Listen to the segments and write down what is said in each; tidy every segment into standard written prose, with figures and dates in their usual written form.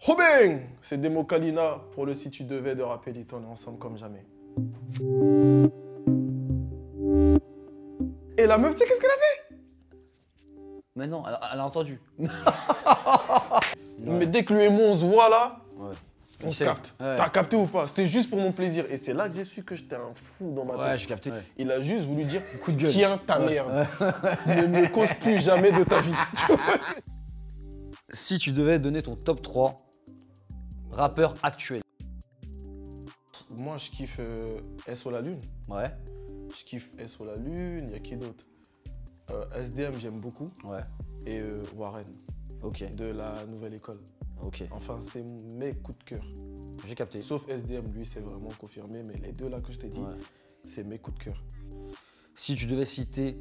Robin, c'est Demo Kalina pour le Si tu devais de Rapelito. On est ensemble comme jamais. Et la meuf, tu sais qu'est-ce qu'elle a fait? Mais non, elle a entendu. Mais dès que lui et moi on se voit là, Ouais. on se capte. T'as capté ou pas? C'était juste pour mon plaisir. Et c'est là que j'ai su que j'étais un fou dans ma tête. Ouais, j'ai capté. Ouais. Il a juste voulu dire Coup de gueule. Tiens ta merde. Ne me cause plus jamais de ta vie. Si tu devais donner ton top 3 rappeurs actuels. Moi, je kiffe SO La Lune. Ouais. Je kiffe SO La Lune. Il y a qui d'autre? SDM, j'aime beaucoup. Ouais. Et Warren, Ok. de la nouvelle école. Ok. Enfin, c'est mes coups de cœur. J'ai capté. Sauf SDM, lui, c'est vraiment confirmé. Mais les deux là que je t'ai dit, c'est mes coups de cœur. Si tu devais citer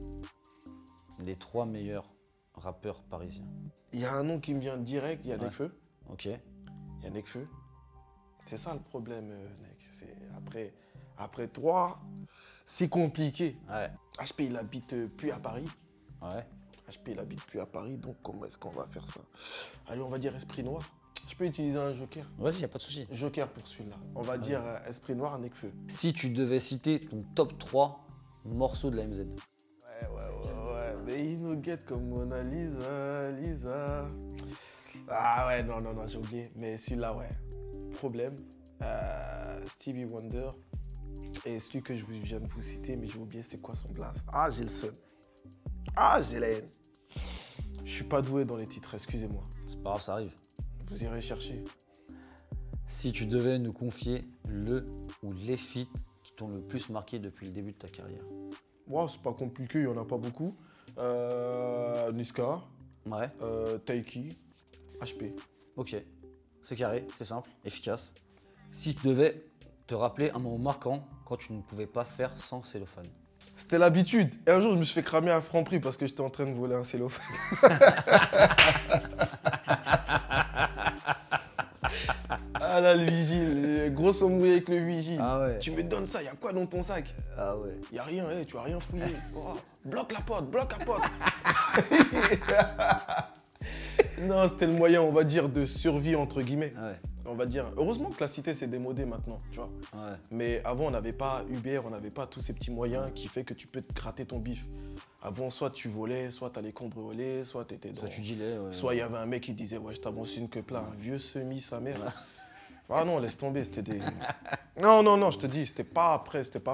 les 3 meilleurs rappeurs parisiens. Il y a un nom qui me vient direct, il y a Nekfeu. Ok. Il y a Nekfeu. C'est ça le problème, Nek. C'est après toi, c'est compliqué. Ouais. HP, il habite plus à Paris. Ouais. HP, il habite plus à Paris, donc comment est-ce qu'on va faire ça? Allez, on va dire Esprit Noir. Je peux utiliser un joker? Vas-y, y a pas de souci. Joker pour celui-là. On va dire Esprit Noir, Nekfeu. Si tu devais citer ton top 3 morceaux de la MZ. Ouais. Mais il nous guette comme Mona Lisa, Lisa. Ah ouais, non, j'ai oublié. Mais celui-là, ouais. Problème. Stevie Wonder. Et celui que je viens de vous citer, mais j'ai oublié c'est quoi son blast. Ah, j'ai le seum. Ah, j'ai la haine. Je suis pas doué dans les titres, excusez-moi. C'est pas grave, ça arrive. Vous irez chercher. Si tu devais nous confier le ou les feats qui t'ont le plus marqué depuis le début de ta carrière. Wow, c'est pas compliqué, il y en a pas beaucoup. Niska, Ouais. Taiki, HP. Ok. C'est carré, c'est simple, efficace. Si tu devais te rappeler un moment marquant quand tu ne pouvais pas faire sans cellophane. C'était l'habitude. Et un jour, je me suis fait cramer à Franprix parce que j'étais en train de voler un cellophane. Ah là, le vigile, grosse embrouille avec le vigile. Ah ouais. Tu me donnes ça, il y a quoi dans ton sac? Ah ouais. Il y a rien, tu as rien fouillé. Oh, bloque la porte, bloque la porte. Non, c'était le moyen, on va dire, de survie entre guillemets. Ouais. On va dire, heureusement que la cité s'est démodée maintenant, tu vois. Ouais. Mais avant, on n'avait pas Uber, on n'avait pas tous ces petits moyens qui fait que tu peux te gratter ton bif. Avant, soit tu volais, soit tu allais cambrioler, soit tu étais dans... Soit tu dealais, ouais. Soit il y avait un mec qui disait, ouais, je t'avance une queue là, un vieux semi, sa mère. Ah non, laisse tomber, c'était des... Non, je te dis, c'était pas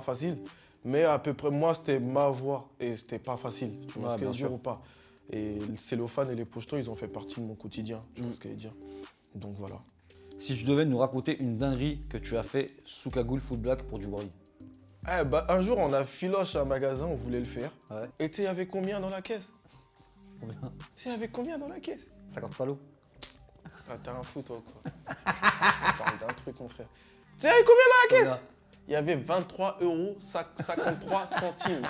facile. Mais à peu près, moi, c'était ma voix et c'était pas facile. Tu vois ce que je veux dire ou pas? Et le cellophane et les pochetons, ils ont fait partie de mon quotidien. Tu vois ce que je veux dire? Donc voilà. Si tu devais nous raconter une dinguerie que tu as fait sous cagoule full black pour du worry. Eh bah, un jour, on a filoche à un magasin, on voulait le faire. Ouais. Et tu sais, il y avait combien dans la caisse? Combien? Tu sais, il y avait combien dans la caisse? 50 palos. Ah, t'es un fou, toi, quoi. Je te parle d'un truc, mon frère. Tu sais, il y avait combien dans la caisse? Il y avait 23 € 53 centimes.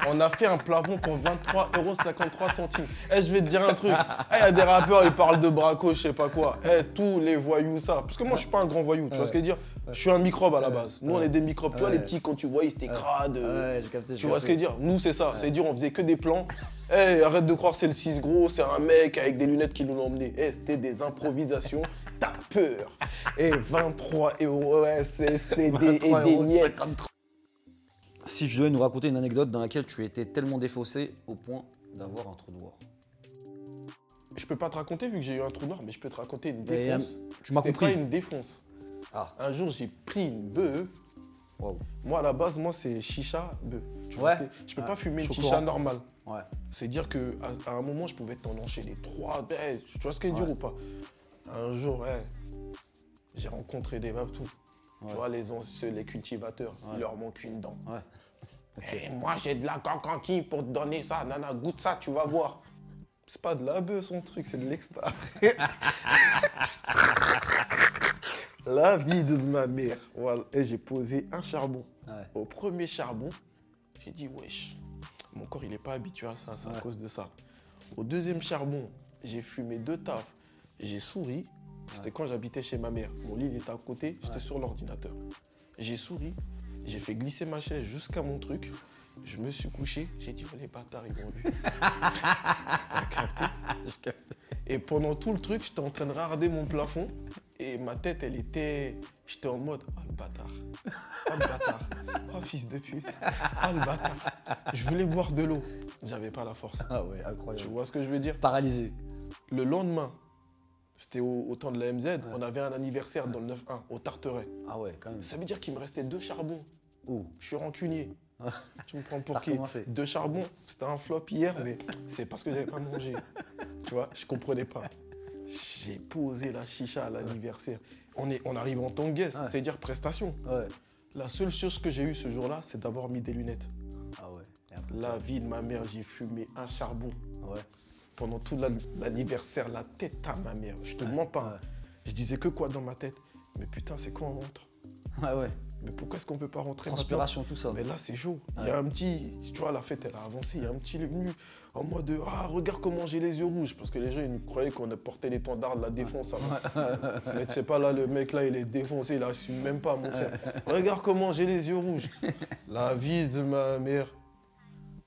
On a fait un plafond pour 23 € 53 centimes. Eh, je vais te dire un truc. Eh, il y a des rappeurs, ils parlent de braco, je sais pas quoi. Eh, tous les voyous, ça. Parce que moi, je suis pas un grand voyou, tu vois ce que je veux dire? Je suis un microbe à la base. Nous, on est des microbes. Tu vois, les petits, quand tu vois, ils étaient crades. Ouais, j'ai capté. Tu vois ce que je veux dire? Nous, c'est ça. C'est dire, on faisait que des plans. Eh, arrête de croire c'est le 6 gros, c'est un mec avec des lunettes qui nous l'ont emmené. Eh, c'était des improvisations. T'as peur. Eh, 23 €, ouais, c'est des miettes. Si tu devais nous raconter une anecdote dans laquelle tu étais tellement défaussé au point d'avoir un trou noir. Je peux pas te raconter vu que j'ai eu un trou noir, mais je peux te raconter une défonce. Tu m'as C'était compris. pas une défonce. Ah. Un jour, j'ai pris une bœuf. Wow. Moi, à la base, c'est chicha bœuf. Tu Ouais. vois, je peux pas fumer une je suis chicha au courant. normale. Ouais. C'est dire qu'à un moment, je pouvais t'en enchaîner 3. Tu vois ce que je veux dire ou pas? Un jour, j'ai rencontré des babtous. Tu vois, les cultivateurs, il leur manque une dent. Ouais. Okay. Moi, j'ai de la cancanquille pour te donner ça. Nana, goûte ça, tu vas voir. C'est pas de la bœuf, son truc, c'est de l'extra. La vie de ma mère. Voilà. Et j'ai posé un charbon. Ouais. Au premier charbon, j'ai dit, wesh, mon corps, il n'est pas habitué à ça, c'est à cause de ça. Au deuxième charbon, j'ai fumé 2 tafs. J'ai souri. C'était quand j'habitais chez ma mère. Mon lit, il était à côté, j'étais sur l'ordinateur. J'ai souri, j'ai fait glisser ma chaise jusqu'à mon truc. Je me suis couché, j'ai dit, oh les bâtards, ils m'ont vu. T'as capté? Et pendant tout le truc, j'étais en train de regarder mon plafond. Et ma tête, elle était... J'étais en mode, oh le bâtard. Oh le bâtard. Oh fils de pute. Oh le bâtard. Je voulais boire de l'eau. J'avais pas la force. Ah ouais, incroyable. Tu vois ce que je veux dire? Paralysé. Le lendemain, c'était au temps de la MZ, on avait un anniversaire dans le 9-1, au Tarteret. Ah ouais, quand même. Ça veut dire qu'il me restait 2 charbons. Ouh. Je suis rancunier. Tu me prends pour T'as qui? recommencé. 2 charbons, c'était un flop hier, mais c'est parce que j'avais pas mangé. Tu vois, je comprenais pas. J'ai posé la chicha à l'anniversaire. On arrive en tant que guest, Ouais. c'est-à-dire prestation. Ouais. La seule chose que j'ai eue ce jour-là, c'est d'avoir mis des lunettes. Ah ouais. Et après, La vie de ma mère, j'ai fumé un charbon. Ouais. Pendant tout l'anniversaire, la tête à ma mère. Je te mens pas. Ouais. Je disais que quoi dans ma tête? Mais putain, c'est quoi on rentre? Ouais, ouais. Mais pourquoi est-ce qu'on peut pas rentrer maintenant? Transpiration, tout ça. Mais là, c'est chaud. Il y a un petit... Tu vois, la fête, elle a avancé. Il y a un petit venu en mode « Ah, regarde comment j'ai les yeux rouges ». Parce que les gens, ils nous croyaient qu'on portait l'étendard de la défense. Mais tu sais pas, là, le mec, là, il est défoncé. Il assume même pas, mon frère. « Regarde comment j'ai les yeux rouges ». La vie de ma mère.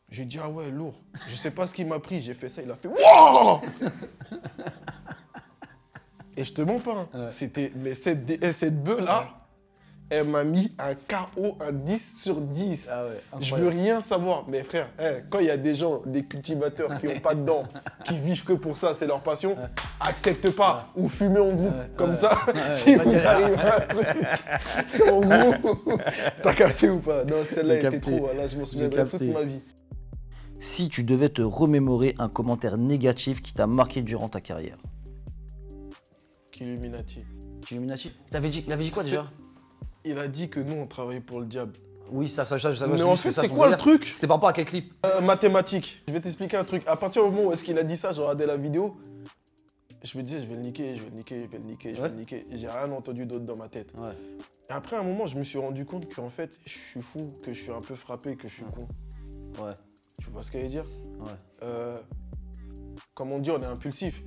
J'ai dit « Ah ouais, lourd ». Je sais pas ce qu'il m'a pris. J'ai fait ça. Il a fait « Wouah !» Et je te mens pas. Hein. Ouais. C'était... Mais cette bœuf-là... Elle m'a mis un KO, un 10 sur 10. Ah ouais, Je veux rien savoir. Mais frère, quand il y a des gens, des cultivateurs qui n'ont pas de dents, qui vivent que pour ça, c'est leur passion, accepte pas ou fumez en groupe. Comme ça, si vous arrivez à un truc, c'est en groupe. T'as capté ou pas? Non, celle-là était trop. Là, je m'en souviendrai toute ma vie. Si tu devais te remémorer un commentaire négatif qui t'a marqué durant ta carrière. Illuminati. Illuminati. Il avait dit quoi déjà? Il a dit que nous, on travaille pour le diable. Oui, ça, je savais. Mais en fait, c'est quoi le truc? C'était par rapport à quel clip? Mathématiques. Je vais t'expliquer un truc. À partir du moment où est-ce qu'il a dit ça, je regardais la vidéo. Je me disais, je vais le niquer, je vais le niquer, je vais le niquer, je vais le niquer. Et j'ai rien entendu d'autre dans ma tête. Ouais. Et après, à un moment, je me suis rendu compte qu'en fait, je suis fou, que je suis un peu frappé, que je suis con. Ouais. Tu vois ce que je veux dire? Ouais. Comme on dit, on est impulsif.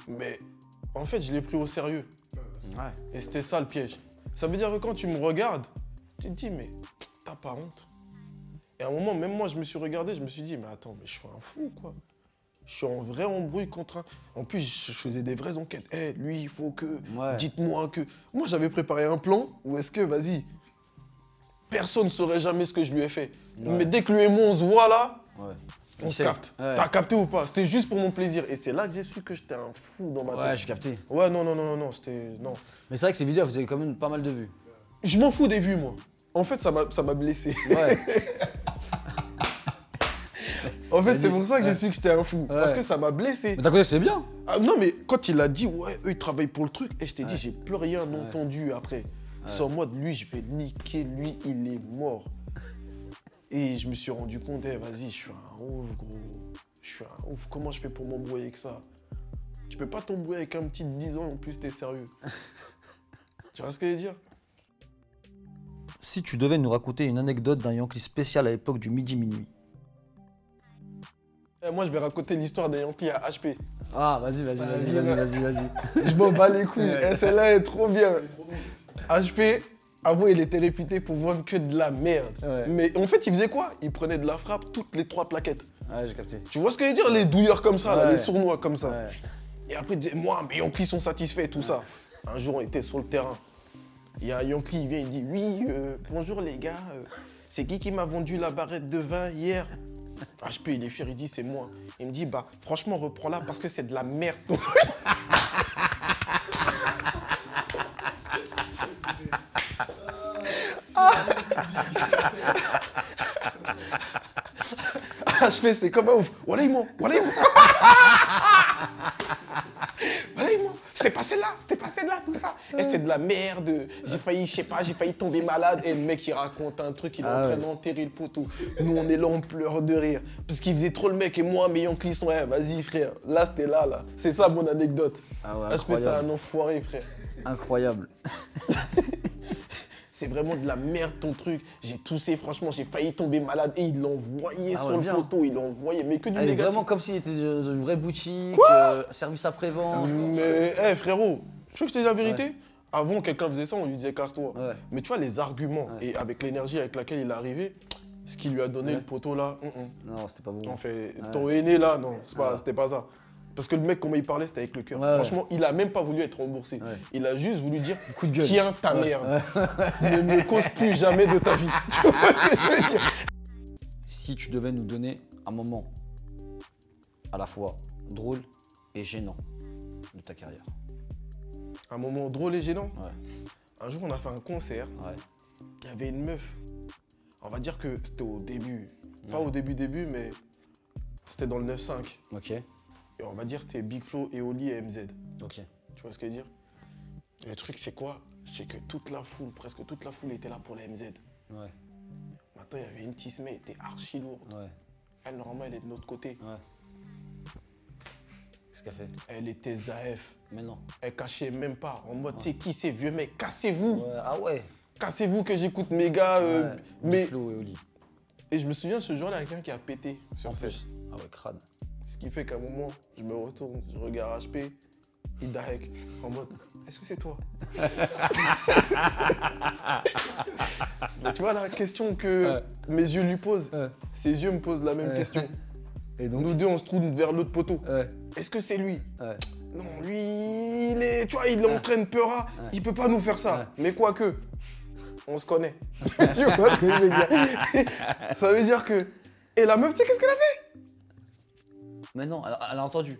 Mais en fait, je l'ai pris au sérieux. Ouais. Et c'était ça le piège. Ça veut dire que quand tu me regardes, tu te dis, mais t'as pas honte. Et à un moment, même moi, je me suis regardé, je me suis dit, mais attends, mais je suis un fou, quoi. Je suis en vrai embrouille contre un... En plus, je faisais des vraies enquêtes. Lui, il faut que... Ouais. Dites-moi que... Moi, j'avais préparé un plan où est-ce que, vas-y, personne ne saurait jamais ce que je lui ai fait. Ouais. Mais dès que lui et moi, on se voit là, on se capte. Ouais. T'as capté ou pas? C'était juste pour mon plaisir. Et c'est là que j'ai su que j'étais un fou dans ma tête. Ouais, j'ai capté. Ouais, non, c'était... Non. Mais c'est vrai que ces vidéos, vous avez quand même pas mal de vues. Je m'en fous des vues, moi. En fait, ça m'a blessé. Ouais. En fait, c'est pour ça que j'ai su que j'étais un fou. Ouais. Parce que ça m'a blessé. Mais t'as connu, c'est bien. Ah, non, mais quand il a dit, ouais, eux, ils travaillent pour le truc, et je t'ai dit, j'ai plus rien entendu après. C'est en mode, lui, je vais niquer, lui, il est mort. Et je me suis rendu compte, vas-y, je suis un ouf, gros. Je suis un ouf. Comment je fais pour m'embrouiller avec ça? Tu peux pas t'embrouiller avec un petit de 10 ans, en plus, t'es sérieux. Tu vois ce que je veux dire? Si tu devais nous raconter une anecdote d'un Yankee spécial à l'époque du midi-minuit. Moi, je vais raconter l'histoire des Yankees à HP. Ah, vas-y. Je m'en bats les couilles. Celle-là est trop bien. HP, avant, il était réputé pour vendre que de la merde. Ouais. Mais en fait, il faisait quoi? Il prenait de la frappe toutes les 3 plaquettes. Ouais, j'ai capté. Tu vois ce que je veux dire? Les douilleurs comme ça, là, les sournois comme ça. Ouais. Et après, il disait, moi, mes Yankees sont satisfaits, tout ça. Un jour, on était sur le terrain. Il y a un Yankee, il vient, il dit, oui, bonjour les gars, c'est qui m'a vendu la barrette de vin hier? HP, il est fier, il dit, c'est moi. Il me dit, bah, franchement, reprends-la parce que c'est de la merde. HP, c'est comme un ouf. Voilà, moi. C'était pas celle-là, tout ça. Et c'est de la merde. J'ai failli tomber malade. Et le mec, il raconte un truc, il est en train d'enterrer le poteau. Nous, on est là, on pleure de rire. Parce qu'il faisait trop le mec. Et moi, mes Yankees sont, vas-y, frère. Là, c'était là. C'est ça, mon anecdote. Ah ouais, HP, c'est un enfoiré, frère. Incroyable. C'est vraiment de la merde ton truc. J'ai toussé, franchement, j'ai failli tomber malade. Et il l'envoyait sur le poteau, il l'envoyait, mais que du négatif. Vraiment comme s'il était une vraie boutique, service après-vente. Mais, frérot, tu veux que je te dise la vérité? Avant, quelqu'un faisait ça, on lui disait casse-toi. Mais tu vois, les arguments et avec l'énergie avec laquelle il est arrivé, ce qui lui a donné le poteau là, non, c'était pas bon. En fait, ton aîné là, non, c'était pas ça. Parce que le mec, comment il parlait, c'était avec le cœur. Ouais, Franchement, il a même pas voulu être remboursé. Ouais. Il a juste voulu dire, Coup de gueule. tiens ta merde. Ne me cause plus jamais de ta vie. Tu vois ce que je veux dire? Si tu devais nous donner un moment à la fois drôle et gênant de ta carrière. Un moment drôle et gênant. Ouais. Un jour, on a fait un concert. Ouais. Il y avait une meuf. On va dire que c'était au début. Pas Ouais. au début, mais c'était dans le 9-5. Ok. Et on va dire que c'était Big Flo, Eoli et MZ. Ok. Tu vois ce que je veux dire? Le truc, c'est quoi? C'est que toute la foule, presque toute la foule était là pour la MZ. Ouais. Maintenant, il y avait une Tismé, elle était archi lourde. Ouais. Elle, normalement, elle est de l'autre côté. Ouais. Qu'est-ce qu'elle fait? Elle était Zaef. Mais non. Elle cachait même pas. En mode, c'est qui ces vieux mecs? Cassez-vous! Ouais. Ah ouais. Cassez-vous que j'écoute mes gars. Ouais. Mais... Big Flo et Oli. Et je me souviens, ce jour-là, il y a quelqu'un qui a pété En sur scène. plus. Ah ouais, crâne. Ce qui fait qu'à un moment, je me retourne, je regarde HP, il daek, en mode, est-ce que c'est toi? Donc, tu vois la question que mes yeux lui posent, ses yeux me posent la même question. Et donc? Nous deux, on se tourne vers l'autre poteau. Ouais. Est-ce que c'est lui? Ouais. Non, lui, il est, tu vois, il entraîne Peura, il peut pas nous faire ça. Ouais. Mais quoique, on se connaît. Tu vois ce que je veux dire? Ça veut dire que... Et la meuf, tu sais qu'est-ce qu'elle a fait? Mais non, elle a entendu.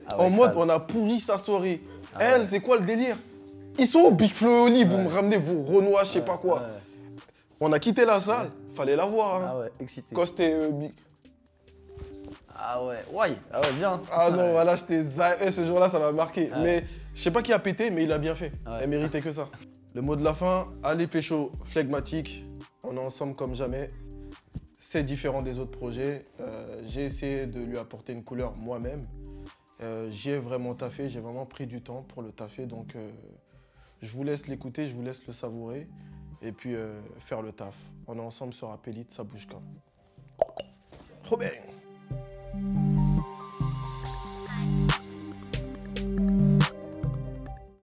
Ah ouais, En mode, crâne. on a pourri sa soirée. Ah Elle, ouais. c'est quoi le délire? Ils sont au Big Flo et Oli, vous Ouais. me ramenez vos Renois, je sais pas quoi. Ouais. On a quitté la salle, fallait la voir. Hein. Ah ouais, excité. Quand c'était Ah ouais, ouais, ah ouais, bien. Ah non, Ouais. voilà, j'étais ce jour-là, ça m'a marqué. Ouais. Mais je sais pas qui a pété, mais il a bien fait. Ouais. Elle méritait que ça. Le mot de la fin, allez pécho, flegmatique. On est ensemble comme jamais. C'est différent des autres projets. J'ai essayé de lui apporter une couleur moi-même. J'y ai vraiment taffé, j'ai vraiment pris du temps pour le taffer. Donc, je vous laisse l'écouter, je vous laisse le savourer. Et puis, faire le taf. On est ensemble sur Appelite, ça bouge quand. Trop bien.